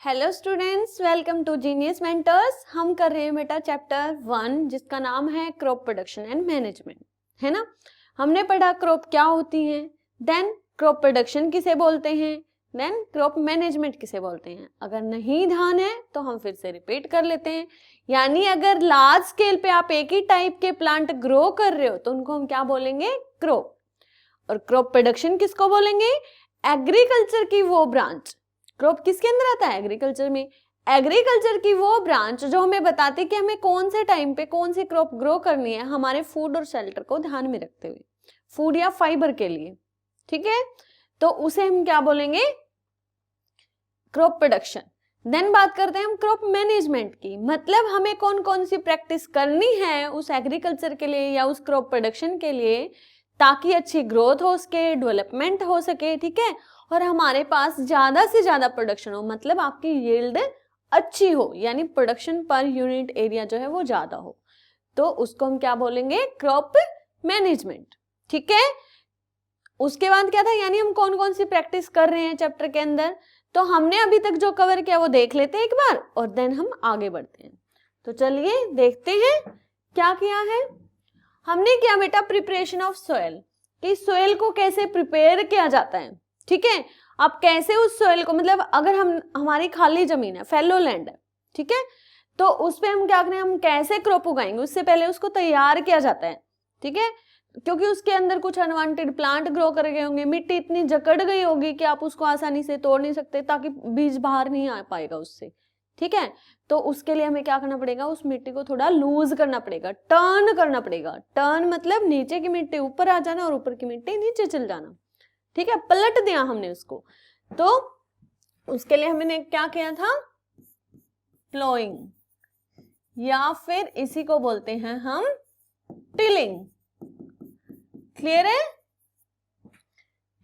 Hello students, welcome to Genius Mentors. हम कर रहे हैं बेटा चैप्टर 1 जिसका नाम है क्रॉप प्रोडक्शन एंड मैनेजमेंट, है ना। हमने पढ़ा क्रॉप क्या होती है, देन क्रॉप प्रोडक्शन किसे बोलते हैं, देन क्रॉप मैनेजमेंट किसे बोलते हैं। अगर नहीं ध्यान है तो हम फिर से रिपीट कर लेते हैं। यानी अगर लार्ज स्केल पे आप एक ही टाइप के प्लांट ग्रो कर रहे हो तो उनको हम क्या बोलेंगे, क्रॉप। और क्रॉप प्रोडक्शन किसको बोलेंगे, एग्रीकल्चर की वो ब्रांच। क्रॉप किसके अंदर आता है, एग्रीकल्चर में। एग्रीकल्चर की वो ब्रांच जो हमें बताती है कि हमें कौन से टाइम पे कौन सी क्रॉप ग्रो करनी है, हमारे फूड और शेल्टर को ध्यान में रखते हुए, फूड या फाइबर के लिए, ठीक है। तो उसे हम क्या बोलेंगे, क्रॉप प्रोडक्शन। देन बात करते हैं हम क्रॉप मैनेजमेंट की, मतलब हमें कौन कौन सी प्रैक्टिस करनी है उस एग्रीकल्चर के लिए या उस क्रॉप प्रोडक्शन के लिए, ताकि अच्छी ग्रोथ हो सके, डेवलपमेंट हो सके, ठीक है, और हमारे पास ज्यादा से ज्यादा प्रोडक्शन हो, मतलब आपकी यील्ड अच्छी हो, यानी प्रोडक्शन पर यूनिट एरिया जो है वो ज्यादा हो, तो उसको हम क्या बोलेंगे, क्रॉप मैनेजमेंट, ठीक है। उसके बाद क्या था, यानी हम कौन कौन सी प्रैक्टिस कर रहे हैं चैप्टर के अंदर, तो हमने अभी तक जो कवर किया वो देख लेते हैं एक बार और देन हम आगे बढ़ते हैं। तो चलिए देखते हैं क्या किया है हमने। क्या बेटा, प्रिपरेशन ऑफ सोयल, कि सोयल को कैसे प्रिपेयर किया जाता है, ठीक है। आप कैसे उस सोयल को, मतलब अगर हमारी खाली जमीन है, फैलो लैंड है, ठीक है, तो उस पे हम क्या करें, हम कैसे क्रॉप उगाएंगे, उससे पहले उसको तैयार किया जाता है, ठीक है। क्योंकि उसके अंदर कुछ अनवांटेड प्लांट ग्रो कर गए होंगे, मिट्टी इतनी जकड़ गई होगी कि आप उसको आसानी से तोड़ नहीं सकते, ताकि बीज बाहर नहीं आ पाएगा उससे, ठीक है। तो उसके लिए हमें क्या करना पड़ेगा, उस मिट्टी को थोड़ा लूज करना पड़ेगा, टर्न करना पड़ेगा। टर्न मतलब नीचे की मिट्टी ऊपर आ जाना और ऊपर की मिट्टी नीचे चल जाना, ठीक है, पलट दिया हमने उसको। तो उसके लिए हमने क्या किया था, प्लोइंग, या फिर इसी को बोलते हैं हम टिलिंग। क्लियर है,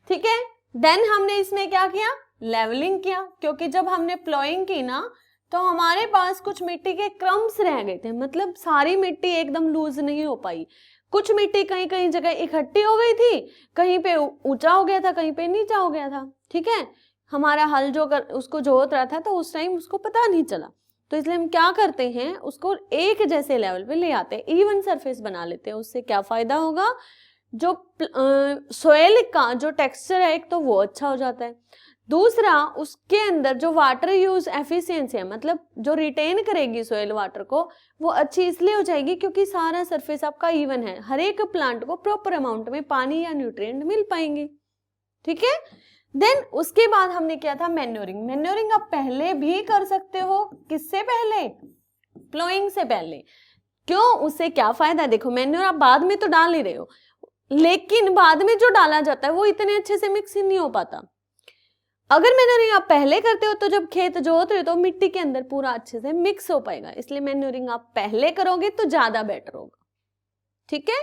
ठीक है। देन हमने इसमें क्या किया, लेवलिंग किया, क्योंकि जब हमने प्लोइंग की ना तो हमारे पास कुछ मिट्टी के क्रम्स रह गए थे, मतलब सारी मिट्टी एकदम लूज नहीं हो पाई, कुछ मिट्टी कहीं कहीं जगह इकट्ठी हो गई थी, कहीं पे ऊंचा हो गया था, कहीं पे नीचा हो गया था, ठीक है। हमारा हल जो उसको जोत रहा था तो उस टाइम उसको पता नहीं चला, तो इसलिए हम क्या करते हैं, उसको एक जैसे लेवल पे ले आते हैं, इवन सरफेस बना लेते हैं। उससे क्या फायदा होगा, जो सोयल का जो टेक्सचर है एक तो वो अच्छा हो जाता है, दूसरा उसके अंदर जो वाटर यूज एफिशिएंसी है, मतलब जो रिटेन करेगी सोयल वाटर को, वो अच्छी इसलिए हो जाएगी क्योंकि सारा सरफेस आपका इवन है, हर एक प्लांट को प्रॉपर अमाउंट में पानी या न्यूट्रिएंट मिल पाएंगे, ठीक है। देन उसके बाद हमने किया था मैन्योरिंग। मैन्योरिंग आप पहले भी कर सकते हो, किससे पहले, प्लोइंग से पहले। क्यों, उससे क्या फायदा, देखो मैन्योर आप बाद में तो डाल ही रहे हो, लेकिन बाद में जो डाला जाता है वो इतने अच्छे से मिक्स ही नहीं हो पाता। अगर मैन्योरिंग आप पहले करते हो तो जब खेत जोत रहे हो तो मिट्टी के अंदर पूरा अच्छे से मिक्स हो पाएगा, इसलिए मैन्योरिंग आप पहले करोगे तो ज्यादा बेटर होगा, ठीक है।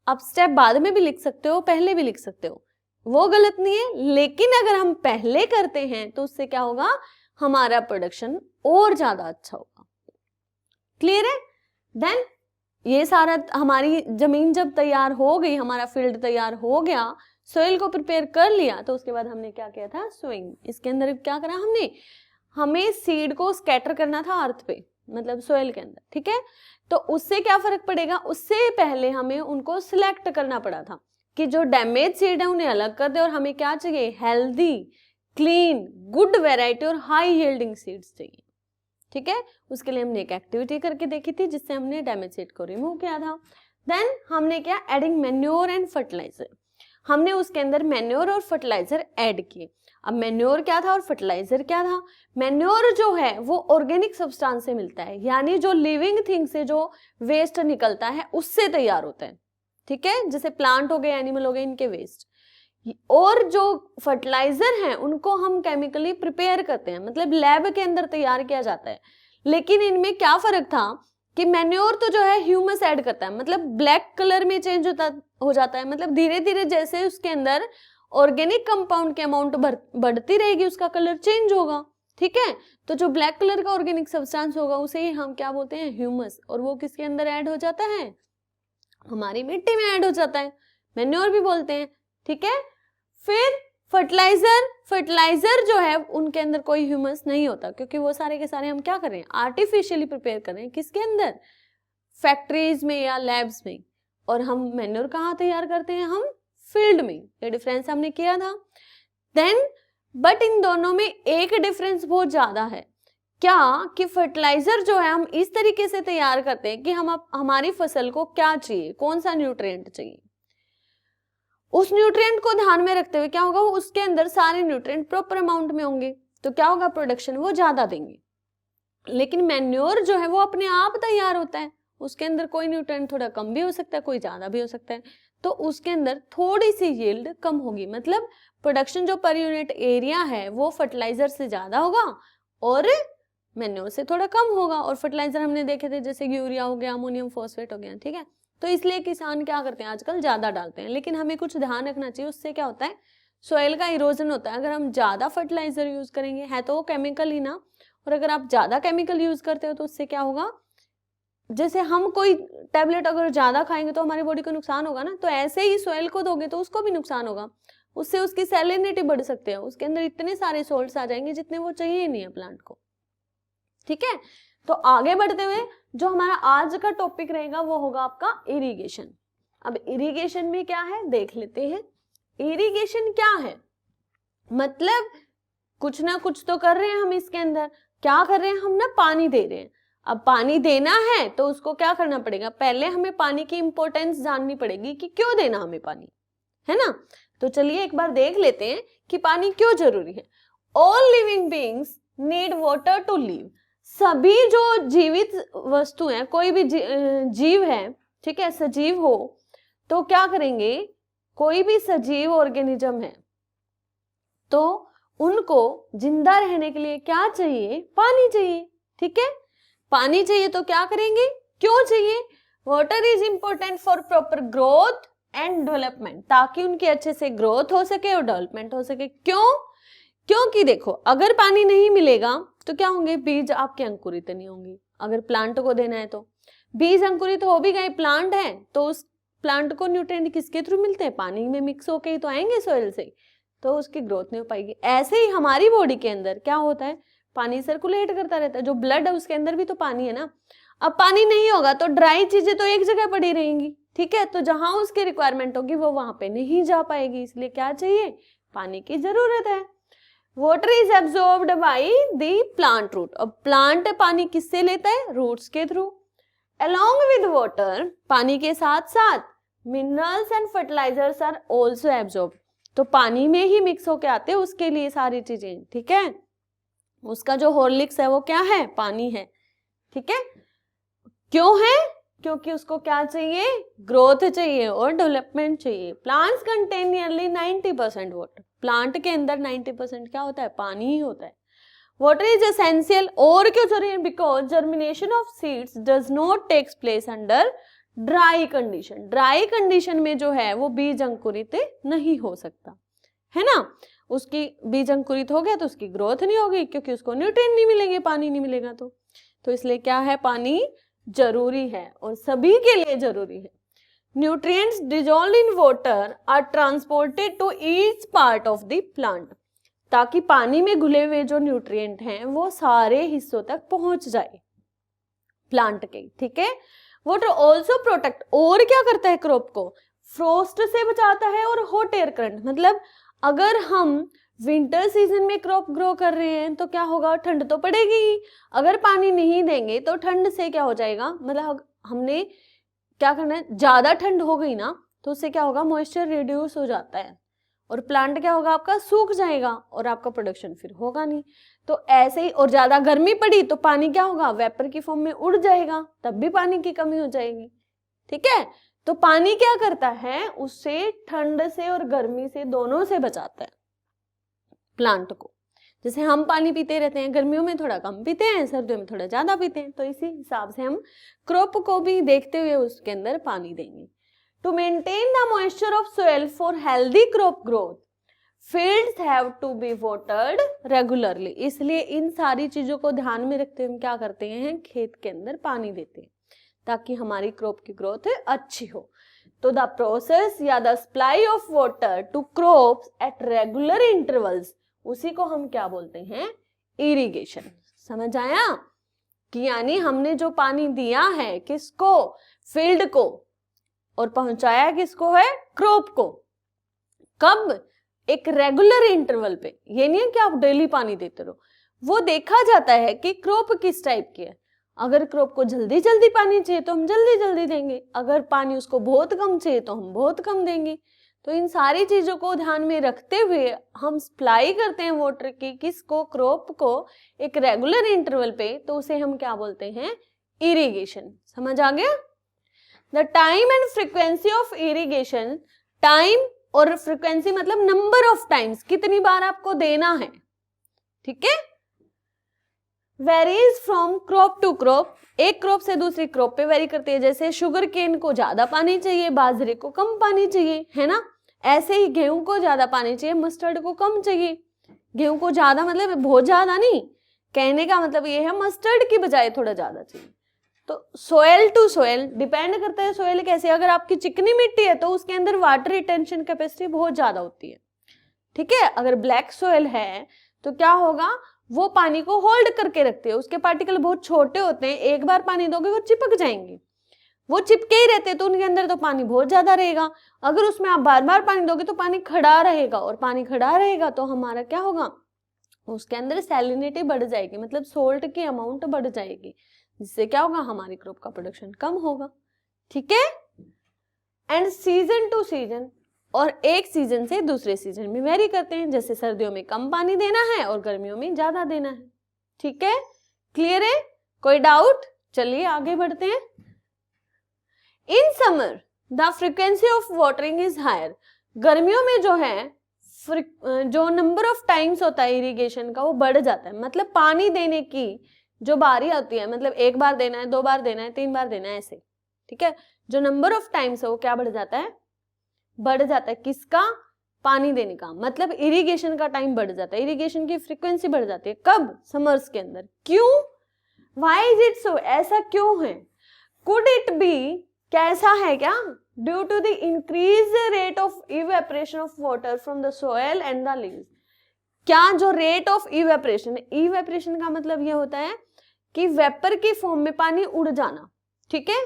आप स्टेप बाद में भी लिख सकते हो, पहले भी लिख सकते हो, वो गलत नहीं है, लेकिन अगर हम पहले करते हैं तो उससे क्या होगा, हमारा प्रोडक्शन और ज्यादा अच्छा होगा। क्लियर है। देन ये सारा हमारी जमीन जब तैयार हो गई, हमारा फील्ड तैयार हो गया, सोइल को प्रिपेयर कर लिया, तो उसके बाद हमने क्या किया था, सोइंग। इसके अंदर क्या करा हमने, हमें सीड को स्कैटर करना था अर्थ पे, मतलब सोइल के अंदर, ठीक है। तो उससे क्या फर्क पड़ेगा, उससे पहले हमें उनको सिलेक्ट करना पड़ा था कि जो डैमेज सीड है उन्हें अलग कर दे, और हमें क्या चाहिए, हेल्दी, क्लीन, गुड वेराइटी और हाई यील्डिंग सीड्स चाहिए, ठीक है। उसके लिए हमने एक एक्टिविटी करके देखी थी जिससे हमने डैमेज सीड को रिमूव किया था। देन हमने क्या, एडिंग मैन्योर एंड फर्टिलाइजर, हमने उसके अंदर मैन्योर और फर्टिलाइजर ऐड किए। अब मैन्योर क्या था और फर्टिलाइजर क्या था, मैन्योर जो है वो ऑर्गेनिक सब्सटेंस से मिलता है, यानी जो लिविंग थिंग से जो वेस्ट निकलता है उससे तैयार होता है, ठीक है, जैसे प्लांट हो गए, एनिमल हो गए, इनके वेस्ट। और जो फर्टिलाइजर हैं उनको हम केमिकली प्रिपेयर करते हैं, मतलब लैब के अंदर तैयार किया जाता है। लेकिन इनमें क्या फर्क था कि मैन्योर तो जो है ह्यूमस ऐड करता है, मतलब ब्लैक कलर में चेंज हो जाता है, मतलब धीरे धीरे जैसे उसके अंदर ऑर्गेनिक कंपाउंड की अमाउंट बढ़ती रहेगी उसका कलर चेंज होगा, ठीक है। तो जो ब्लैक कलर का ऑर्गेनिक सब्सटेंस होगा उसे ही हम क्या बोलते हैं, ह्यूमस, और वो किसके अंदर ऐड हो जाता है, हमारी मिट्टी में ऐड हो जाता है, मैन्योर भी बोलते हैं, ठीक है। फिर फर्टिलाइजर जो है उनके अंदर कोई ह्यूमस नहीं होता, क्योंकि वो सारे के सारे हम क्या कर रहे हैं, आर्टिफिशियली प्रिपेयर कर रहे हैं, किसके अंदर, फैक्ट्रीज में या लैब्स में। और हम मैन्योर कहाँ तैयार करते हैं, हम फील्ड में। ये डिफरेंस हमने किया था। देन बट इन दोनों में एक डिफरेंस बहुत ज्यादा है, क्या कि फर्टिलाइजर जो है हम इस तरीके से तैयार करते हैं कि हमारी फसल को क्या चाहिए, कौन सा न्यूट्रिएंट चाहिए, उस न्यूट्रिएंट को ध्यान में रखते हुए क्या होगा, वो उसके अंदर सारे न्यूट्रिएंट प्रॉपर अमाउंट में होंगे, तो क्या होगा, प्रोडक्शन वो ज्यादा देंगे। लेकिन मैन्योर जो है वो अपने आप तैयार होता है, उसके अंदर कोई न्यूट्रिएंट थोड़ा कम भी हो सकता है, कोई ज्यादा भी हो सकता है, तो उसके अंदर थोड़ी सी यील्ड कम होगी, मतलब प्रोडक्शन जो पर यूनिट एरिया है वो फर्टिलाइजर से ज्यादा होगा और मैन्योर से थोड़ा कम होगा। और फर्टिलाइजर हमने देखे थे जैसे यूरिया हो गया, अमोनियम फॉस्फेट हो गया, ठीक है। तो इसलिए किसान क्या करते हैं, आजकल ज्यादा डालते हैं। लेकिन हमें कुछ ध्यान रखना चाहिए, उससे क्या होता है, सॉइल का इरोजन होता है। अगर हम ज्यादा फर्टिलाइजर यूज करेंगे, है तो वो केमिकल ही ना, और अगर आप ज्यादा केमिकल यूज करते हो तो उससे क्या होगा, जैसे हम कोई टैबलेट अगर ज्यादा खाएंगे तो हमारी बॉडी को नुकसान होगा ना, तो ऐसे ही सॉइल को दोगे तो उसको भी नुकसान होगा, उससे उसकी सैलिनिटी बढ़ सकते हैं, उसके अंदर इतने सारे सॉल्ट्स आ जाएंगे जितने वो चाहिए ही नहीं है प्लांट को, ठीक है। तो आगे बढ़ते हुए जो हमारा आज का टॉपिक रहेगा वो होगा आपका इरिगेशन। अब इरिगेशन में क्या है देख लेते हैं। इरिगेशन क्या है, मतलब कुछ ना कुछ तो कर रहे हैं हम इसके अंदर, क्या कर रहे हैं हम ना, पानी दे रहे हैं। अब पानी देना है तो उसको क्या करना पड़ेगा, पहले हमें पानी की इंपॉर्टेंस जाननी पड़ेगी कि क्यों देना हमें पानी, है ना। तो चलिए एक बार देख लेते हैं कि पानी क्यों जरूरी है। All living beings need water to live. सभी जो जीवित वस्तु हैं, कोई भी जीव है, ठीक है, सजीव हो तो क्या करेंगे, कोई भी सजीव ऑर्गेनिज्म है तो उनको जिंदा रहने के लिए क्या चाहिए, पानी चाहिए, ठीक है। पानी चाहिए तो क्या करेंगे, क्यों चाहिए, water is important for proper growth and development, ताकि उनकी अच्छे से ग्रोथ हो सके और डेवलपमेंट हो सके। क्यों, क्योंकि देखो अगर पानी नहीं मिलेगा तो क्या होंगे, बीज आपके अंकुरित नहीं होंगे। अगर प्लांट को देना है तो बीज अंकुरित हो भी गए, प्लांट है तो उस प्लांट को न्यूट्रिएंट किसके थ्रू मिलते हैं, पानी में मिक्स होके ही तो आएंगे सॉइल से, तो उसकी ग्रोथ नहीं हो पाएगी। ऐसे ही हमारी बॉडी के अंदर क्या होता है, पानी सर्कुलेट करता रहता है, जो ब्लड है उसके अंदर भी तो पानी है ना। अब पानी नहीं होगा तो ड्राई चीजें तो एक जगह पड़ी रहेंगी, ठीक है, तो जहां उसकी रिक्वायरमेंट होगी वो वहां पे नहीं जा पाएगी, इसलिए क्या चाहिए, पानी की जरूरत है। Water is absorbed by the plant root. अब प्लांट पानी किससे लेता है, रूट्स के थ्रू। अलोंग विद वाटर, पानी के साथ साथ minerals and fertilisers are also absorbed, तो पानी में ही मिक्स होके आते हैं उसके लिए सारी चीजें, ठीक है। उसका जो हॉर्लिक्स है वो क्या है, पानी है, ठीक है। क्यों है, क्योंकि उसको क्या चाहिए, ग्रोथ चाहिए और डेवलपमेंट चाहिए। Plants contain nearly 90% water, plant के अंदर 90% क्या होता है, पानी ही होता है। वाटर इज एसेंशियल, और क्यों जरूरी है, because germination of seeds does not takes place under dry condition. Dry condition में जो है वो बीज अंकुरित नहीं हो सकता, है ना। उसकी बीज अंकुरित हो गया तो उसकी ग्रोथ नहीं होगी, क्योंकि उसको न्यूट्रिएंट नहीं मिलेंगे, पानी नहीं मिलेगा तो इसलिए क्या है, पानी जरूरी है और सभी के लिए जरूरी है। Nutrients dissolved in water are transported to each part of the plant, ताकि पानी में घुले हुए जो न्यूट्रिएंट हैं वो सारे हिस्सों तक पहुंच जाए प्लांट के, ठीक है। वाटर ऑल्सो प्रोटेक्ट, और क्या करता है, क्रॉप को फ्रोस्ट से बचाता है और हॉट एयर करंट, मतलब अगर हम विंटर सीजन में क्रॉप ग्रो कर रहे हैं तो क्या होगा, ठंड तो पड़ेगी ही, अगर पानी नहीं देंगे तो ठंड से क्या हो जाएगा, मतलब हमने क्या करना है, ज्यादा ठंड हो गई ना तो उससे क्या होगा, मॉइस्चर रिड्यूस हो जाता है और प्लांट क्या होगा, आपका सूख जाएगा और आपका प्रोडक्शन फिर होगा नहीं। तो ऐसे ही, और ज्यादा गर्मी पड़ी तो पानी क्या होगा, वेपर की फॉर्म में उड़ जाएगा, तब भी पानी की कमी हो जाएगी, ठीक है। तो पानी क्या करता है, उससे ठंड से और गर्मी से दोनों से बचाता है प्लांट को। जैसे हम पानी पीते रहते हैं, गर्मियों में थोड़ा कम पीते हैं, सर्दियों में थोड़ा ज्यादा पीते हैं, तो इसी हिसाब से हम क्रॉप को भी देखते हुए उसके अंदर पानी देंगे। To maintain the moisture of soil for healthy crop growth, fields have to be watered regularly. इसलिए इन सारी चीजों को ध्यान में रखते हुए हम क्या करते हैं, खेत के अंदर पानी देते हैं ताकि हमारी क्रॉप की ग्रोथ अच्छी हो। तो द प्रोसेस या the supply of water to crops at regular intervals, उसी को हम क्या बोलते हैं, इरिगेशन। समझ आया कि यानी हमने जो पानी दिया है किसको, फील्ड को, और पहुंचाया किसको है, क्रॉप को। कब, एक रेगुलर इंटरवल पे। ये नहीं है कि आप डेली पानी देते रहो, वो देखा जाता है कि क्रॉप किस टाइप की है। अगर क्रॉप को जल्दी जल्दी पानी चाहिए तो हम जल्दी जल्दी देंगे, अगर पानी उसको बहुत कम चाहिए तो हम बहुत कम देंगे। तो इन सारी चीजों को ध्यान में रखते हुए हम सप्लाई करते हैं वाटर की किसको, क्रॉप को, एक रेगुलर इंटरवल पे, तो उसे हम क्या बोलते हैं, इरिगेशन। समझ आ गया। The time and frequency of irrigation, time और फ्रीक्वेंसी मतलब नंबर ऑफ टाइम्स, कितनी बार आपको देना है, ठीक है, varies from crop to crop, एक क्रॉप से दूसरी क्रॉप पे वेरी करती है। जैसे शुगर केन को ज्यादा पानी चाहिए, बाजरे को कम पानी चाहिए, है ना। ऐसे ही गेहूं को ज्यादा पानी चाहिए, मस्टर्ड को कम चाहिए। गेहूं को ज्यादा मतलब बहुत ज्यादा नहीं, कहने का मतलब ये है मस्टर्ड की बजाय थोड़ा ज्यादा चाहिए। तो सोयल टू सोयल डिपेंड करता है, सोयल कैसे, अगर आपकी चिकनी मिट्टी है तो उसके अंदर वाटर रिटेंशन कैपेसिटी बहुत ज्यादा होती है, ठीक है। अगर ब्लैक सोयल है तो क्या होगा, वो पानी को होल्ड करके रखते हैं, उसके पार्टिकल बहुत छोटे होते हैं, एक बार पानी दोगे वो चिपक जाएंगे, वो चिपके ही रहते हैं, तो उनके अंदर तो पानी बहुत ज्यादा रहेगा। अगर उसमें आप बार बार पानी दोगे तो पानी खड़ा रहेगा, और पानी खड़ा रहेगा तो हमारा क्या होगा, उसके अंदर सैलिनिटी बढ़ जाएगी, मतलब सोल्ट की अमाउंट बढ़ जाएगी, जिससे क्या होगा, हमारी क्रॉप का प्रोडक्शन कम होगा, ठीक है। एंड सीजन टू सीजन, और एक सीजन से दूसरे सीजन में वेरी करते हैं, जैसे सर्दियों में कम पानी देना है और गर्मियों में ज्यादा देना है, ठीक है। क्लियर है, कोई डाउट? चलिए आगे बढ़ते हैं। In summer the frequency of watering is higher, गर्मियों में जो है जो नंबर ऑफ टाइम्स होता है इरिगेशन का वो बढ़ जाता है, मतलब पानी देने की जो बारी आती है, मतलब एक बार देना है, दो बार देना है, तीन बार देना है, ऐसे, ठीक है। जो नंबर ऑफ टाइम्स है वो क्या बढ़ जाता है, बढ़ जाता है, किसका, पानी देने का, मतलब इरिगेशन का टाइम बढ़ जाता है, इरिगेशन की फ्रीक्वेंसी बढ़ जाती है। कब, समर्स के अंदर। क्यों, व्हाई इज इट सो, ऐसा क्यों है। कुड इट बी, क्या ऐसा है क्या, due to the increase rate of evaporation of water from the soil and the leaves, क्या जो रेट ऑफ इवेपोरेशन, इवेपोरेशन का मतलब ये होता है कि वेपर की फॉर्म में पानी उड़ जाना, ठीक है,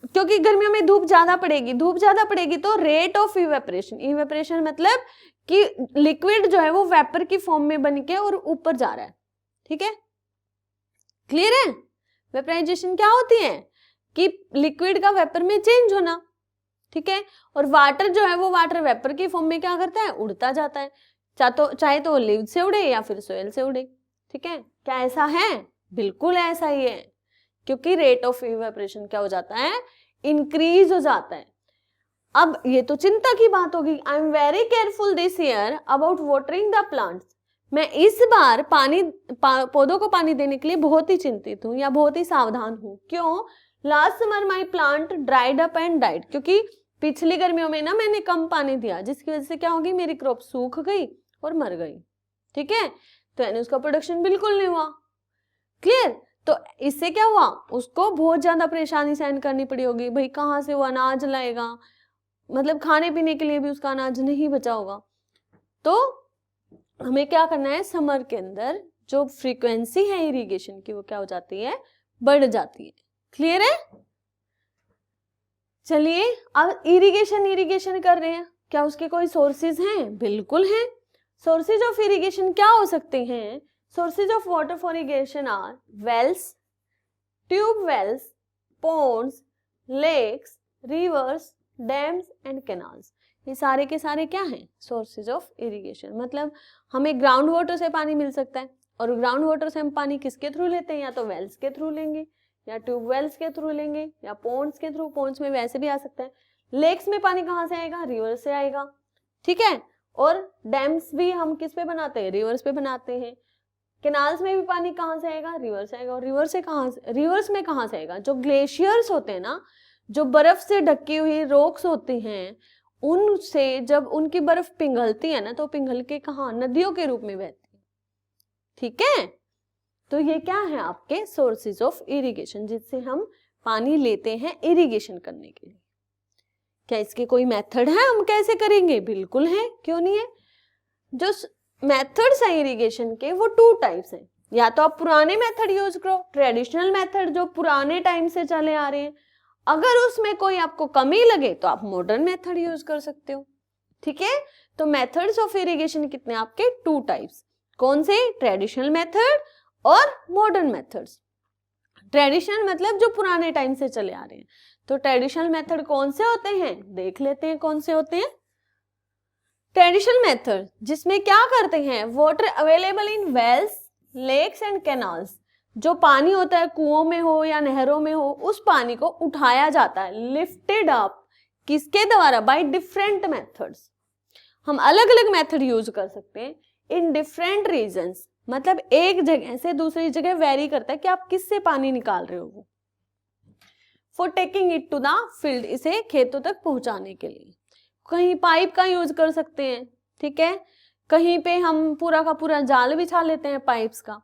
क्योंकि गर्मियों में धूप ज्यादा पड़ेगी तो रेट ऑफ इवेपोरेशन, इवेपोरेशन मतलब कि लिक्विड जो है वो वेपर की फॉर्म में बन के और ऊपर जा रहा है, ठीक है। क्लियर है, वेपराइजेशन क्या होती है कि लिक्विड का वेपर में चेंज होना, ठीक है, और वाटर जो है वो वाटर वेपर की फॉर्म में क्या करता है, उड़ता जाता है, चाहे तो लीव से उड़े या फिर सोयल से उड़े, ठीक है। क्या ऐसा है, बिल्कुल ऐसा ही है, क्योंकि रेट ऑफ इवेपोरेशन क्या हो जाता है, इंक्रीज हो जाता है। अब ये तो चिंता की बात होगी, I am very careful this year about watering the plants, मैं इस बार पौधों को पानी देने के लिए बहुत ही चिंतित हूँ या बहुत ही सावधान हूँ। क्यों, last summer my plant dried up and died, क्योंकि पिछली गर्मियों में ना मैंने कम पानी दिया, जिसकी वजह से क्या होगी, मेरी क्रॉप सूख गई और मर गई, ठीक है, तो यानी उसका प्रोडक्शन बिल्कुल नहीं हुआ। क्लियर, तो इससे क्या हुआ, उसको बहुत ज्यादा परेशानी सहन करनी पड़ी होगी, भाई कहाँ से वो अनाज लाएगा, मतलब खाने पीने के लिए भी उसका अनाज नहीं बचा होगा। तो हमें क्या करना है, समर के अंदर जो फ्रीक्वेंसी है इरिगेशन की वो क्या हो जाती है, बढ़ जाती है। क्लियर है, चलिए अब इरिगेशन कर रहे हैं, क्या उसके कोई सोर्सेज हैं, बिल्कुल हैं। सोर्सेज ऑफ इरिगेशन क्या हो सकते हैं, sources of water for irrigation are wells, tube wells, ponds, lakes, rivers, dams and canals, ये सारे के सारे क्या हैं, सोर्सेज ऑफ इरिगेशन। मतलब हमें ग्राउंड वाटर से पानी मिल सकता है, और ग्राउंड वाटर से हम पानी किसके थ्रू लेते हैं, या तो वेल्स के थ्रू लेंगे, या ट्यूब वेल्स के थ्रू लेंगे, या पोन्ड्स के थ्रू, पोन्ड्स में वैसे भी आ सकता है। लेक्स में पानी कहाँ से आएगा, रिवर से आएगा, ठीक है, और डैम्स भी हम किस पे बनाते हैं, रिवर्स पे बनाते हैं। कैनाल्स में भी पानी कहाँ से आएगा, रिवर से आएगा, और रिवर्स में कहाँ से आएगा, जो ग्लेशियर्स होते हैं ना, जो बर्फ से ढकी हुई रॉक्स होती हैं, उनसे जब उनकी बर्फ पिघलती है ना, तो पिघल के कहाँ, नदियों के रूप में बहती है, ठीक है। तो ये क्या है, आपके सोर्सेज ऑफ इरिगेशन, जिससे हम पानी लेते हैं इरिगेशन करने के लिए। क्या इसके कोई मेथड है, हम कैसे करेंगे? बिल्कुल है, क्यों नहीं है। जो मेथड्स हैं इरिगेशन के वो 2 टाइप्स हैं। या तो आप पुराने मेथड यूज करो, ट्रेडिशनल मेथड जो पुराने टाइम से चले आ रहे हैं, अगर उसमें कोई आपको कमी लगे तो आप मॉडर्न मेथड यूज कर सकते हो। ठीक है, तो मेथड्स ऑफ इरिगेशन कितने आपके? 2 टाइप्स। कौन से? ट्रेडिशनल मेथड और मॉडर्न मेथड्स। ट्रेडिशनल मतलब जो पुराने टाइम से चले आ रहे हैं। तो ट्रेडिशनल मेथड कौन से होते हैं, देख लेते हैं कौन से होते हैं। ट्रेडिशनल मेथड जिसमें क्या करते हैं, water available in wells, lakes and canals, जो पानी होता है कुओं में हो या नहरों में हो, उस पानी को उठाया जाता है, लिफ्टेड अप, किसके द्वारा? By different methods. हम अलग अलग मेथड यूज कर सकते हैं इन डिफरेंट रीजन्स, मतलब एक जगह से दूसरी जगह वेरी करता है कि आप किससे पानी निकाल रहे हो। वो for taking it to the field, इसे खेतों तक पहुंचाने के लिए। कहीं पाइप का यूज कर सकते हैं, ठीक है, कहीं पे हम पूरा का पूरा जाल बिछा लेते हैं पाइप्स का,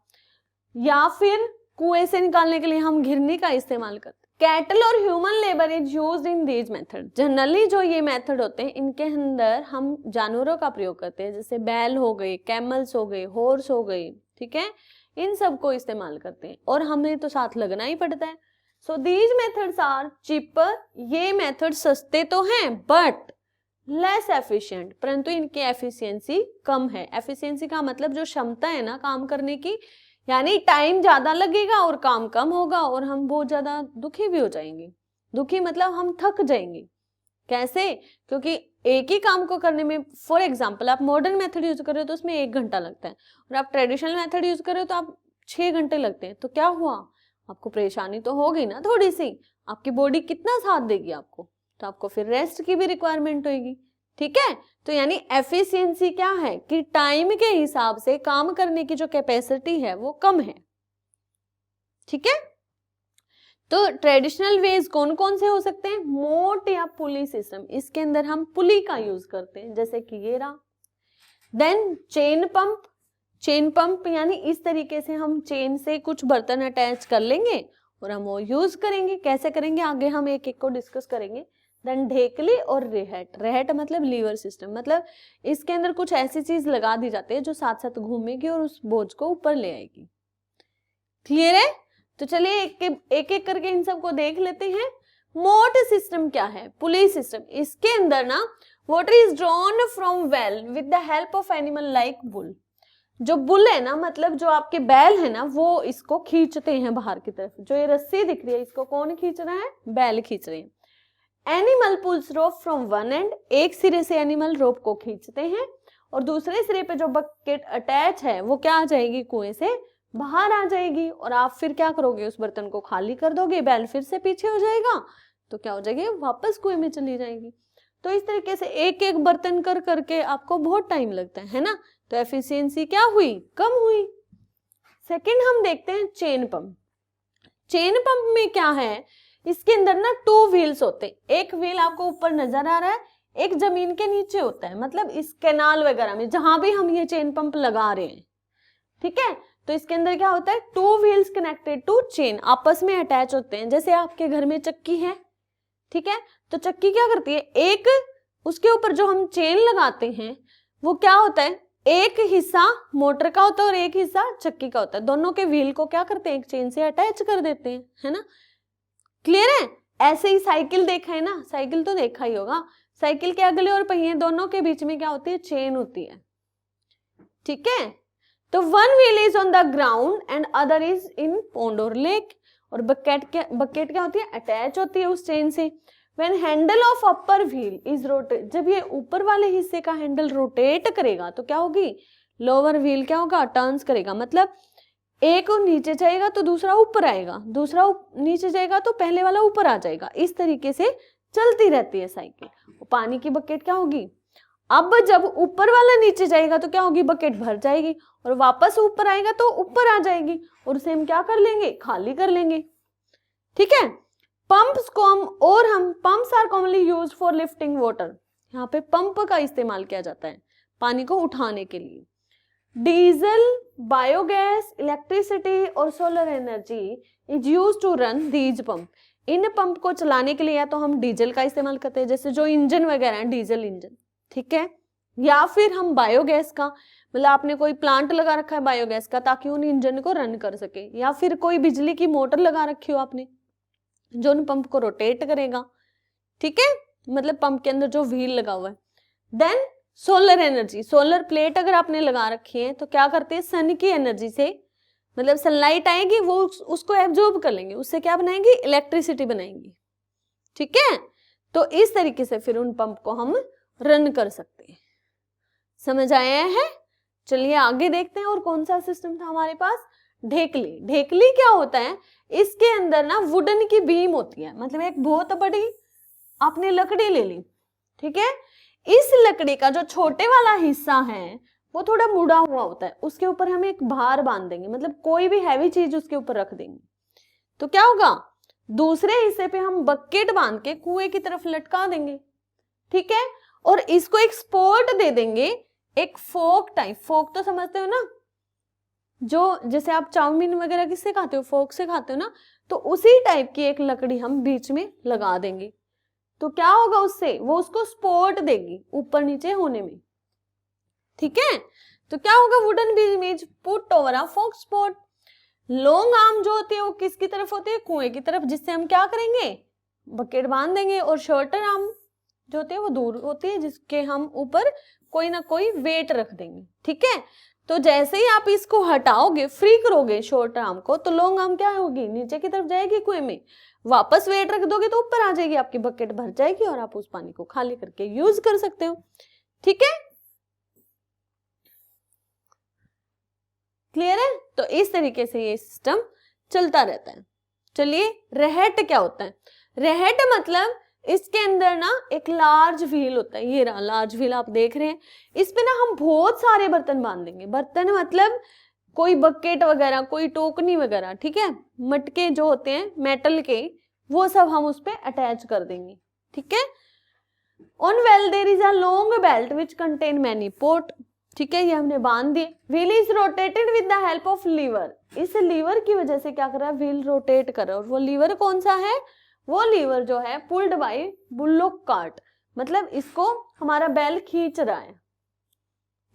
या फिर कुएं से निकालने के लिए हम घिरनी का इस्तेमाल करते हैं। कैटल और human labour is used in these method. Generally जो ये मेथड होते हैं इनके अंदर हम जानवरों का प्रयोग करते हैं, जैसे बैल हो गए, कैमल्स हो गए, हॉर्स हो गए, ठीक है, इन सब को इस्तेमाल करते हैं और हमें तो साथ लगना ही पड़ता है। So these methods are cheaper, ये मेथड सस्ते तो हैं बट लेस एफिशिएंट, परंतु इनकी एफिशिएंसी कम है। एफिशिएंसी का मतलब जो क्षमता है ना काम करने की, यानी टाइम ज्यादा लगेगा और काम कम होगा और हम बहुत ज्यादा दुखी भी हो जाएंगे। दुखी मतलब हम थक जाएंगे। कैसे? क्योंकि एक ही काम को करने में, फॉर एग्जाम्पल आप मॉडर्न मेथड यूज कर रहे हो तो उसमें 1 घंटा लगता है और आप ट्रेडिशनल मेथड यूज कर रहे हो तो आप 6 घंटे लगते हैं। तो क्या हुआ, आपको परेशानी तो हो गई ना थोड़ी सी, आपकी बॉडी कितना साथ देगी आपको, तो आपको फिर रेस्ट की भी रिक्वायरमेंट होगी। ठीक है, तो यानी एफिशिएंसी क्या है कि टाइम के हिसाब से काम करने की जो कैपेसिटी है वो कम है। ठीक है, तो ट्रेडिशनल वेज कौन कौन से हो सकते हैं? मोट या पुली सिस्टम, इसके अंदर हम पुली का यूज करते हैं, जैसे कि ये रहा। Then chain pump, chain pump यानी इस तरीके से हम चेन से कुछ बर्तन अटैच कर लेंगे और हम वो यूज करेंगे। कैसे करेंगे आगे हम एक एक को डिस्कस करेंगे। देन ढेकली और रेहट, रेहट मतलब लीवर सिस्टम, मतलब इसके अंदर कुछ ऐसी चीज लगा दी जाती है जो साथ साथ घूमेगी और उस बोझ को ऊपर ले आएगी। क्लियर है? तो चलिए एक एक करके इन सबको देख लेते हैं। मोट सिस्टम क्या है? पुली सिस्टम, इसके अंदर ना water is drawn from well with the help of animal like bull. जो बुल है ना, मतलब जो आपके बैल है ना, वो इसको खींचते हैं बाहर की तरफ। जो ये रस्सी दिख रही है इसको कौन खींच रहा है? बैल खींच रहे हैं। Animal pulls rope from one end, एक सिरे से एनिमल रोप को खींचते हैं और दूसरे सिरे पे जो बकेट अटैच है वो क्या आ जाएगी? कुएं से बाहर आ जाएगी और आप फिर क्या करोगे? उस बर्तन को खाली कर दोगे, बैल फिर से पीछे हो जाएगा, तो क्या हो जाएगी? वापस कुएं में चली जाएगी। तो इस तरीके से एक एक बर्तन कर करके आपको बहुत टाइम लगता है ना, तो एफिशिएंसी क्या हुई? कम हुई। सेकंड हम देखते हैं चेन पंप। चेन पंप में क्या है? इसके अंदर ना 2 व्हील्स होते हैं। एक व्हील आपको ऊपर नजर आ रहा है, एक जमीन के नीचे होता है, मतलब इस कैनाल वगैरह में जहां भी हम ये चेन पंप लगा रहे हैं। ठीक है, तो इसके अंदर क्या होता है? 2 व्हील्स कनेक्टेड टू चेन, आपस में अटैच होते हैं। जैसे आपके घर में चक्की है, ठीक है, तो चक्की क्या करती है? एक उसके ऊपर जो हम चेन लगाते हैं वो क्या होता है? एक हिस्सा मोटर का होता है और एक हिस्सा चक्की का होता है। दोनों के व्हील को क्या करते हैं? एक चेन से अटैच कर देते हैं, है ना। क्लियर है? ऐसे ही साइकिल देखा है ना, साइकिल तो देखा ही होगा। साइकिल के अगले और पहिए दोनों के बीच में क्या होती है? चेन होती है। ठीक है, तो one wheel is on the ground and other is in pond और लेक। और बकेट क्या होती है? अटैच होती है उस चेन से। When handle of upper wheel is rotate, जब ये ऊपर वाले हिस्से का हैंडल रोटेट करेगा तो क्या होगी? लोअर व्हील क्या होगा? टर्न्स करेगा, मतलब एक नीचे जाएगा तो दूसरा ऊपर आएगा, दूसरा नीचे जाएगा तो पहले वाला ऊपर आ जाएगा। इस तरीके से चलती रहती है साइकिल। पानी की बकेट क्या होगी? अब जब ऊपर वाला नीचे जाएगा तो क्या होगी? बकेट भर जाएगी और वापस ऊपर आएगा तो ऊपर आ जाएगी और उसे हम क्या कर लेंगे? खाली कर लेंगे। ठीक है, पंप्स को हम pumps are commonly used for lifting water. यहाँ पे पंप का इस्तेमाल किया जाता है पानी को उठाने के लिए। डीजल, बायोगैस, इलेक्ट्रिसिटी और solar energy is used to run these pump. इन पंप को चलाने के लिए या तो हम डीजल का इस्तेमाल करते हैं, जैसे जो इंजन वगैरह है डीजल इंजन, ठीक है, या फिर हम बायोगैस का, मतलब आपने कोई प्लांट लगा रखा है बायोगैस का ताकि उन इंजन को रन कर सके, या फिर कोई बिजली की मोटर लगा रखी हो आपने जो उन पंप को रोटेट करेगा, ठीक है, मतलब पंप के अंदर जो व्हील लगा हुआ है। Then solar energy, solar plate अगर आपने लगा रखी है तो क्या करते हैं, सन की एनर्जी से, मतलब सनलाइट आएगी वो उसको एब्जॉर्ब कर लेंगे, उससे क्या बनाएंगे, इलेक्ट्रिसिटी बनाएंगे, ठीक है। तो इस तरीके से फिर उन पंप को हम रन कर सकते हैं। समझ आया है? चलिए आगे देखते हैं। और कौन सा सिस्टम था हमारे पास, ढेकली। ढेकली क्या होता है, इसके अंदर ना वुडन की बीम होती है, मतलब एक बहुत बड़ी आपने लकड़ी ले ली, ठीक है, इस लकड़ी का जो छोटे वाला हिस्सा है वो थोड़ा मुड़ा हुआ होता है, उसके ऊपर हम एक भार बांध देंगे, मतलब कोई भी हैवी चीज उसके ऊपर रख देंगे, तो क्या होगा, दूसरे हिस्से पे हम बकेट बांध के कुएं की तरफ लटका देंगे, ठीक है, और इसको एक सपोर्ट दे देंगे, एक फोक टाइप, फोक तो समझते हो ना, जो जैसे आप चाउमीन वगैरह किससे खाते हो, फोक से खाते हो ना, तो उसी टाइप की एक लकड़ी हम बीच में लगा देंगे, तो क्या होगा उससे, वो उसको सपोर्ट देगी ऊपर नीचे होने में, ठीक है। तो क्या होगा, wooden beam is put over a fork support. Long arm जो होती है वो किसकी तरफ होती है, कुएं की तरफ, जिससे हम क्या करेंगे, बकेट बांध देंगे, और शॉर्टर आर्म जो होती है वो दूर होती है, जिसके हम ऊपर कोई ना कोई वेट रख देंगे, ठीक है। तो जैसे ही आप इसको हटाओगे, फ्री करोगे शॉर्ट आर्म को, तो लॉन्ग आर्म क्या होगी, नीचे की तरफ जाएगी कुएं में, वापस वेट रख दोगे तो ऊपर आ जाएगी, आपकी बकेट भर जाएगी और आप उस पानी को खाली करके यूज कर सकते हो, ठीक है, क्लियर है। तो इस तरीके से ये सिस्टम चलता रहता है। चलिए रहट क्या होता है, रहट मतलब इसके अंदर ना एक लार्ज व्हील होता है, ये रहा लार्ज व्हील आप देख रहे हैं, इस पे ना हम बहुत सारे बर्तन बांध देंगे, बर्तन मतलब कोई बकेट वगैरह, कोई टोकनी वगैरह, ठीक है, मटके जो होते हैं मेटल के, वो सब हम उस पे अटैच कर देंगे, ठीक है। On well there is a long belt which contain many pot, ठीक है, ये हमने बांध दिए। Wheel is rotated with the help of lever, इस लीवर की वजह से क्या कर रहा है, व्हील रोटेट कर रहा है, और वो लीवर कौन सा है, वो लीवर जो है पुल्ड बाय बुल्लोक कार्ट, मतलब इसको हमारा बैल खींच रहा है,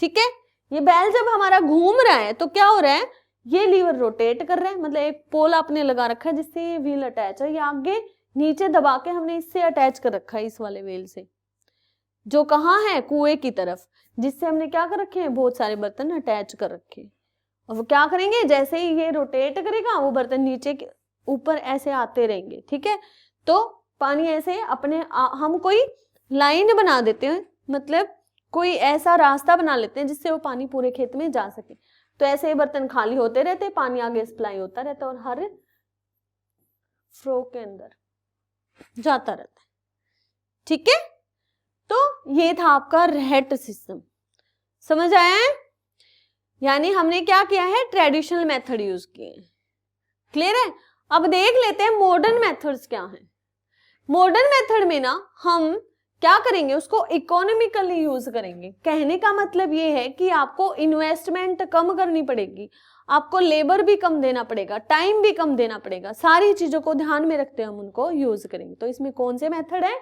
ठीक है। ये बैल जब हमारा घूम रहा है तो क्या हो रहा है, ये लीवर रोटेट कर रहा है, मतलब एक पोल आपने लगा रखा है जिससे ये व्हील अटैच है, ये आगे नीचे दबा के हमने इससे अटैच कर रखा है, इस वाले व्हील से, जो कहाँ है, कुएं की तरफ, जिससे हमने क्या कर रखे हैं, बहुत सारे बर्तन अटैच कर रखे हैं। और वो क्या करेंगे, जैसे ही ये रोटेट करेगा वो बर्तन नीचे के ऊपर ऐसे आते रहेंगे, ठीक है। तो पानी ऐसे अपने हम कोई लाइन बना देते हैं, मतलब कोई ऐसा रास्ता बना लेते हैं जिससे वो पानी पूरे खेत में जा सके, तो ऐसे ही बर्तन खाली होते रहते, पानी आगे सप्लाई होता रहता है और हर फ्लो के अंदर जाता रहता है, ठीक है। तो ये था आपका रहट सिस्टम, समझ आया है, यानी हमने क्या किया है, ट्रेडिशनल मेथड यूज किए, क्लियर है। अब देख लेते हैं मॉडर्न मेथड्स क्या हैं। मॉडर्न मेथड में ना हम क्या करेंगे, उसको इकोनॉमिकली यूज करेंगे। कहने का मतलब ये है कि आपको इन्वेस्टमेंट कम करनी पड़ेगी, आपको लेबर भी कम देना पड़ेगा, टाइम भी कम देना पड़ेगा, सारी चीजों को ध्यान में रखते हुए हम उनको यूज करेंगे। तो इसमें कौन से मेथड है,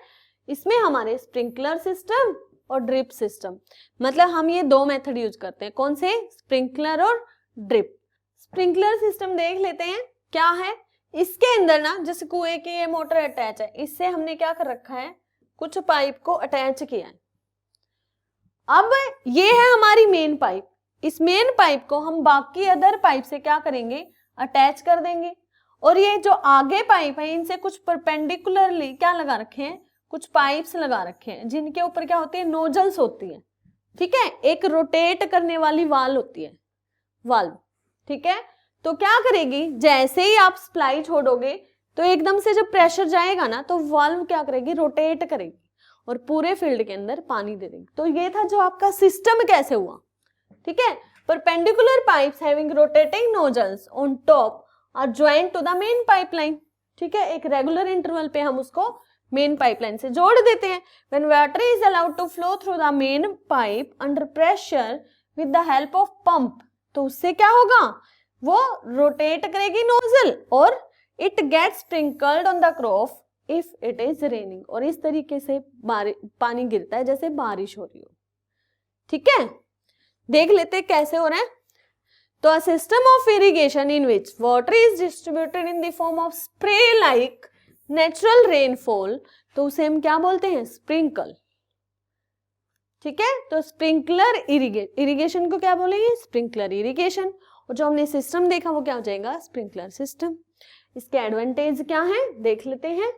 इसमें हमारे स्प्रिंकलर सिस्टम और ड्रिप सिस्टम, मतलब हम ये दो मेथड यूज करते हैं, कौन से, स्प्रिंकलर और ड्रिप। स्प्रिंकलर सिस्टम देख लेते हैं क्या है। इसके अंदर ना जैसे कुएं की ये मोटर अटैच है, इससे हमने क्या कर रखा है, कुछ पाइप को अटैच किया है। अब ये है हमारी मेन पाइप, इस मेन पाइप को हम बाकी अदर पाइप से क्या करेंगे, अटैच कर देंगे। और ये जो आगे पाइप है इनसे कुछ परपेंडिकुलरली क्या लगा रखे हैं, कुछ पाइप्स लगा रखे हैं, जिनके ऊपर क्या होती है, नोजल्स होती है, ठीक है, एक रोटेट करने वाली वाल होती है, वाल्व, ठीक है। तो क्या करेगी, जैसे ही आप सप्लाई छोड़ोगे तो एकदम से जब प्रेशर जाएगा ना तो वाल्व क्या करेगी, रोटेट करेगी और पूरे फील्ड के अंदर पानी दे देगी। तो ये था जो आपका सिस्टम कैसे हुआ, ठीक है। Perpendicular pipes having rotating nozzles on top are joint to the main pipeline, ठीक है, एक रेगुलर इंटरवल पे हम उसको मेन पाइपलाइन से जोड़ देते हैं। When water is allowed to flow through the main pipe under pressure with the help of pump, तो उससे क्या होगा, वो रोटेट करेगी नोजल और it gets sprinkled on the crop if it is raining, और इस तरीके से पानी गिरता है जैसे बारिश हो रही हो। ठीक है, देख लेते कैसे हो रहा है। तो a system of irrigation in which water is distributed in the form of spray like natural rainfall, तो उसे हम क्या बोलते हैं, स्प्रिंकल। ठीक है, तो स्प्रिंकलर इरिगेशन को क्या बोलेंगे, स्प्रिंकलर इरिगेशन। और जो हमने सिस्टम देखा वो क्या हो जाएगा, स्प्रिंकलर सिस्टम। इसके एडवांटेज क्या है देख लेते हैं।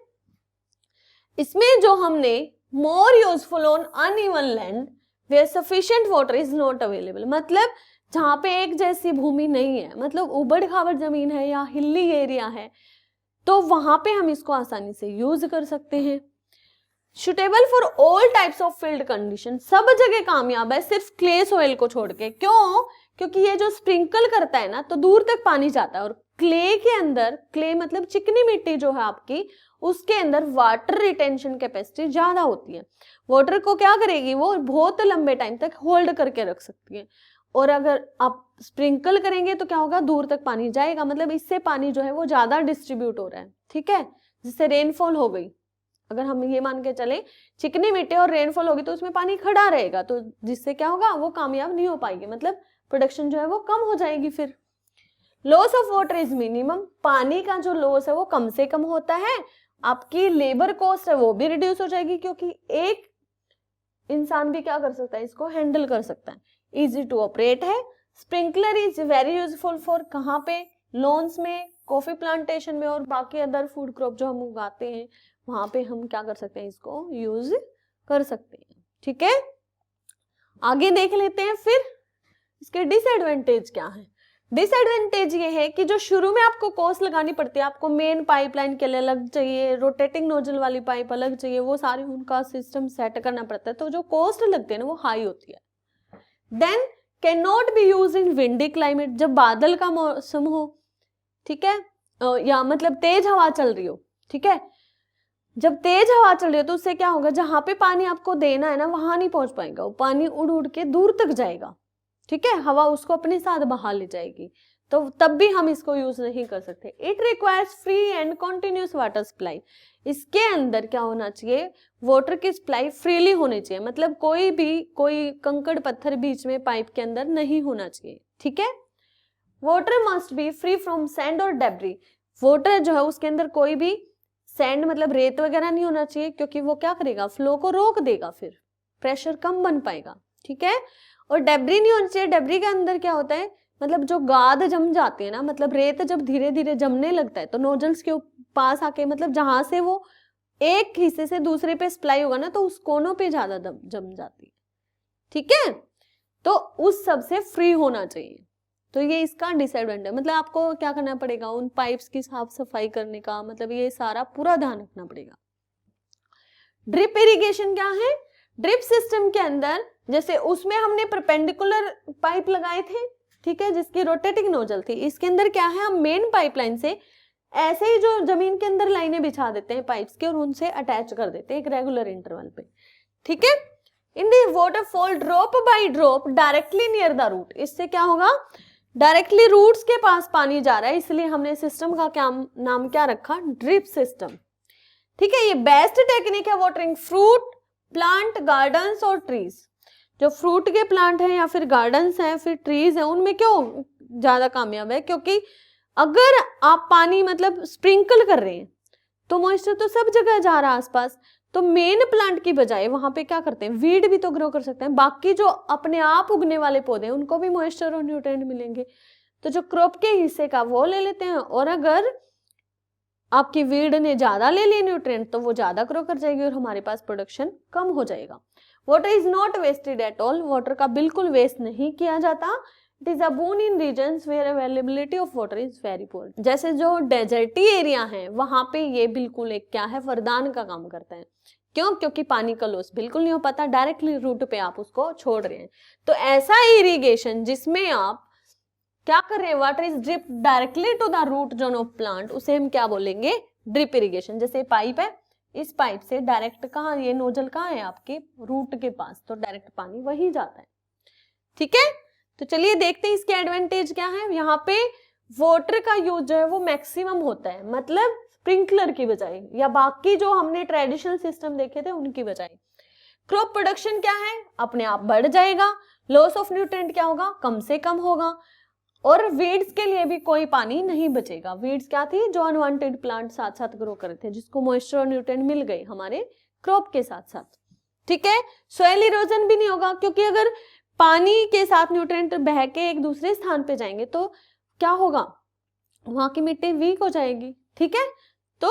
इसमें जो हमने more useful on uneven land where sufficient water is not available, मतलब जहां पे एक जैसी भूमि नहीं है, मतलब उबड़ खाबड़ जमीन है या हिली एरिया है, तो वहां पे हम इसको आसानी से यूज कर सकते हैं। Suitable for all types of field condition, सब जगह कामयाब है सिर्फ क्ले सॉइल को छोड़ के। क्यों, क्योंकि ये जो स्प्रिंकल करता है ना तो दूर तक पानी जाता है, और क्ले के अंदर, क्ले मतलब चिकनी मिट्टी जो है आपकी, उसके अंदर वाटर रिटेंशन कैपेसिटी ज्यादा होती है। वाटर को क्या करेगी, वो बहुत लंबे टाइम तक होल्ड करके रख सकती है। और अगर आप स्प्रिंकल करेंगे तो क्या होगा, दूर तक पानी जाएगा, मतलब इससे पानी जो है वो ज्यादा डिस्ट्रीब्यूट हो रहा है। ठीक है, जिससे रेनफॉल हो गई, अगर हम ये मान के चले चिकनी मिट्टी और रेनफॉल होगी तो उसमें पानी खड़ा रहेगा, तो जिससे क्या होगा, वो कामयाब नहीं हो पाएगी, मतलब प्रोडक्शन जो है वो कम हो जाएगी। फिर loss of water is minimum, पानी का जो लॉस है वो कम से कम होता है। आपकी लेबर कॉस्ट है वो भी रिड्यूस हो जाएगी, क्योंकि एक इंसान भी क्या कर सकता है, इसको हैंडल कर सकता है। इजी टू ऑपरेट है। Sprinkler is very useful for कहाँ पे, लॉन्स में, कॉफी प्लांटेशन में, और बाकी अदर फूड क्रॉप जो हम उगाते हैं वहां पे हम क्या कर सकते हैं, इसको यूज कर सकते हैं। ठीक है, आगे देख लेते हैं फिर इसके डिसएडवांटेज क्या है। डिसएडवांटेज ये है कि जो शुरू में आपको कॉस्ट लगानी पड़ती है, आपको मेन पाइपलाइन के लिए अलग चाहिए, रोटेटिंग नोजल वाली पाइप अलग चाहिए, वो सारे उनका सिस्टम सेट करना पड़ता है, तो जो कॉस्ट लगती है ना वो हाई होती है। Then can not be use in windy climate, जब बादल का मौसम हो, ठीक है, या मतलब तेज हवा चल रही हो। ठीक है, जब तेज हवा चल रही हो तो उससे क्या होगा, जहां पे पानी आपको देना है ना वहां नहीं पहुंच पाएगा, वो पानी उड़ उड़ के दूर तक जाएगा। ठीक है, हवा उसको अपने साथ बहा ले जाएगी, तो तब भी हम इसको यूज नहीं कर सकते। It requires free and continuous water supply, इसके अंदर क्या होना चाहिए, वाटर की सप्लाई फ्रीली होनी चाहिए, मतलब कोई कंकड़ पत्थर बीच में पाइप के अंदर नहीं होना चाहिए। ठीक है, water must be free from sand और डेब्री, वाटर जो है उसके अंदर कोई भी सैंड मतलब रेत वगैरह नहीं होना चाहिए, क्योंकि वो क्या करेगा, फ्लो को रोक देगा, फिर प्रेशर कम बन पाएगा। ठीक है, और डेब्री नहीं होनी चाहिए। डेब्री के अंदर क्या होता है, मतलब जो गाद जम जाती है ना, मतलब रेत जब धीरे धीरे जमने लगता है तो नोजल्स के पास आके, मतलब जहां से वो एक हिस्से से दूसरे पे सप्लाई होगा ना तो उस कोनों पे ज्यादा जम जाती है। ठीक है, तो उस सब से फ्री होना चाहिए। तो ये इसका डिसएडवांटेज, मतलब आपको क्या करना पड़ेगा, उन पाइप्स की साफ सफाई करने का, मतलब ये सारा पूरा ध्यान रखना पड़ेगा। ड्रिप इरिगेशन क्या है, ड्रिप सिस्टम के अंदर जैसे उसमें हमने परपेंडिकुलर पाइप लगाए थे, ठीक है, जिसकी रोटेटिंग नोजल थी। इसके अंदर क्या है, हम मेन पाइपलाइन से ऐसे ही जो जमीन के अंदर लाइनें बिछा देते हैं पाइप्स के और उनसे अटैच कर देते हैं एक रेगुलर इंटरवल पे। ठीक है, in the water fall drop by drop directly near the root, इससे क्या होगा, डायरेक्टली रूट्स के पास पानी जा रहा है, इसलिए हमने सिस्टम का क्या नाम क्या रखा, ड्रिप सिस्टम। ठीक है, ये बेस्ट टेक्निक है वाटरिंग फ्रूट प्लांट गार्डन्स और ट्रीज। जो फ्रूट के प्लांट हैं या फिर गार्डन्स हैं फिर ट्रीज हैं, उनमें क्यों ज्यादा कामयाब है, क्योंकि अगर आप पानी मतलब स्प्रिंकल कर रहे हैं तो मॉइस्चर तो सब जगह जा रहा है आसपास, तो मेन प्लांट की बजाय वहां पे क्या करते हैं, वीड भी तो ग्रो कर सकते हैं, बाकी जो अपने आप उगने वाले पौधे हैं उनको भी मॉइस्चर और न्यूट्रिएंट मिलेंगे, तो जो क्रॉप के हिस्से का वो ले लेते हैं, और अगर आपकी वीड ने ज्यादा ले लिए न्यूट्रिएंट तो वो ज्यादा ग्रो कर जाएगी और हमारे पास प्रोडक्शन कम हो जाएगा। Water is not wasted at all, water का बिल्कुल वेस्ट नहीं किया जाता। It is a boon in regions where availability of water is very poor, जैसे जो डेजर्टी एरिया है वहां पे ये बिल्कुल एक क्या है, वरदान का काम करता है। क्यों, क्योंकि पानी का लॉस बिल्कुल नहीं हो पाता, डायरेक्टली रूट पे आप उसको छोड़ रहे हैं। तो ऐसा इरिगेशन जिसमें आप क्या कर रहे हैं, water is drip directly to the root zone of plant, उसे हम क्या बोलेंगे, ड्रिप इरिगेशन। जैसे पाइप है, इस पाइप से डायरेक्ट कहाँ, ये नोजल कहाँ है आपके रूट के पास, तो डायरेक्ट पानी वही जाता है। ठीक है, तो चलिए देखते हैं इसके एडवांटेज क्या है। यहाँ पे वाटर का यूज जो है वो मैक्सिमम होता है, मतलब स्प्रिंकलर की बजाय या बाकी जो हमने ट्रेडिशनल सिस्टम देखे थे उनकी बजाय। क्रॉप प्रोडक्शन क्या है, अपने आप बढ़ जाएगा, लॉस ऑफ न्यूट्रिएंट क्या होगा, कम से कम होगा, और वीड्स के लिए भी कोई पानी नहीं बचेगा। वीड्स क्या थी, जो अनवांटेड प्लांट साथ साथ ग्रो कर रहे थे, जिसको मॉइस्चर और न्यूट्रिएंट मिल गए हमारे क्रॉप के साथ साथ, ठीक है। सॉइल इरोजन भी नहीं होगा, क्योंकि अगर पानी के साथ न्यूट्रिएंट बह के एक दूसरे स्थान पे जाएंगे तो क्या होगा, वहां की मिट्टी वीक हो जाएगी, ठीक है, तो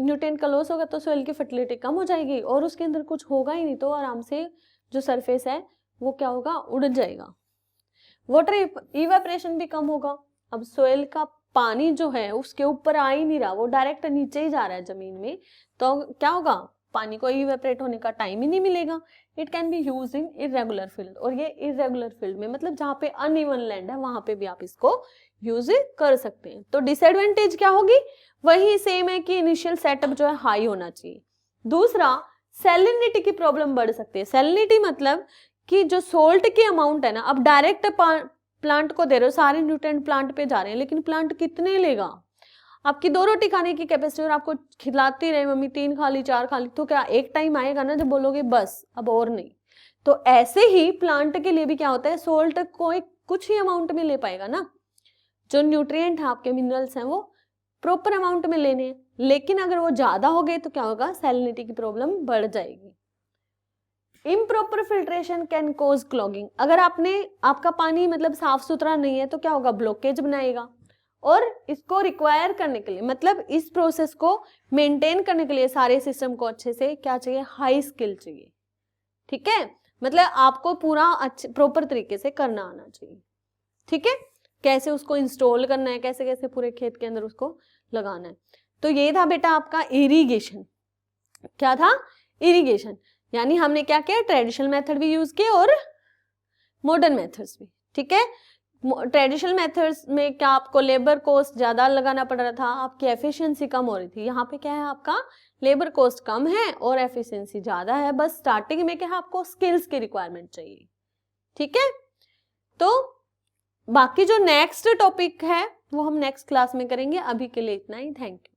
न्यूट्रिएंट का लॉस होगा तो सॉइल की फर्टिलिटी कम हो जाएगी और उसके अंदर कुछ होगा ही नहीं, तो आराम से जो सरफेस है वो क्या होगा, उड़ जाएगा। वाटर इवेपोरेशन भी कम होगा। अब सॉइल का पानी जो है उसके ऊपर आ ही नहीं रहा, वो डायरेक्ट नीचे ही जा रहा है जमीन में, तो क्या होगा, पानी को इवेपोरेट होने का टाइम ही नहीं मिलेगा। It can be use in irregular field, और ये इरेगुलर फील्ड में मतलब जहाँ पे अनइवन लैंड है वहां पे भी आप इसको यूज कर सकते हैं। तो डिसएडवांटेज क्या होगी, वही सेम है कि इनिशियल सेटअप जो है हाई होना चाहिए। दूसरा, सैलिनिटी की प्रॉब्लम बढ़ सकती है। सैलिनिटी मतलब कि जो सोल्ट की अमाउंट है ना, अब डायरेक्ट प्लांट को दे रहे हो, सारे न्यूट्रिएंट प्लांट पे जा रहे हैं, लेकिन प्लांट कितने लेगा, आपकी 2 रोटी खाने की कैपेसिटी और आपको खिलाती रहे मम्मी 3 खा ली 4 खा ली, तो क्या एक टाइम आएगा ना जब बोलोगे बस अब और नहीं। तो ऐसे ही प्लांट के लिए भी क्या होता है, सोल्ट कोई कुछ ही अमाउंट में ले पाएगा ना, जो न्यूट्रिएंट है आपके मिनरल्स हैं वो प्रॉपर अमाउंट में लेने हैं, लेकिन अगर वो ज्यादा हो गए तो क्या होगा, सैलिनिटी की प्रॉब्लम बढ़ जाएगी। Improper filtration can cause clogging, अगर आपका पानी मतलब साफ सुथरा नहीं है तो क्या होगा, ब्लॉकेज बनाएगा, और इसको रिक्वायर करने के लिए मतलब इस प्रोसेस को मेंटेन करने के लिए सारे सिस्टम को अच्छे से क्या चाहिए, हाई स्किल चाहिए, ठीक है, मतलब आपको पूरा अच्छे प्रॉपर तरीके से करना आना चाहिए, ठीक है, कैसे उसको इंस्टॉल करना है, कैसे कैसे पूरे खेत के अंदर उसको लगाना है। तो ये था बेटा आपका इरिगेशन। क्या था, इरिगेशन, यानी हमने क्या किया, ट्रेडिशनल मेथड भी यूज किए और मॉडर्न मेथड्स भी, ठीक है। ट्रेडिशनल मेथड्स में क्या आपको लेबर कॉस्ट ज्यादा लगाना पड़ रहा था, आपकी एफिशिएंसी कम हो रही थी। यहाँ पे क्या है, आपका लेबर कॉस्ट कम है और एफिशिएंसी ज्यादा है, बस स्टार्टिंग में क्या है, आपको स्किल्स की रिक्वायरमेंट चाहिए, ठीक है। तो बाकी जो नेक्स्ट टॉपिक है वो हम नेक्स्ट क्लास में करेंगे, अभी के लिए इतना ही, थैंक यू।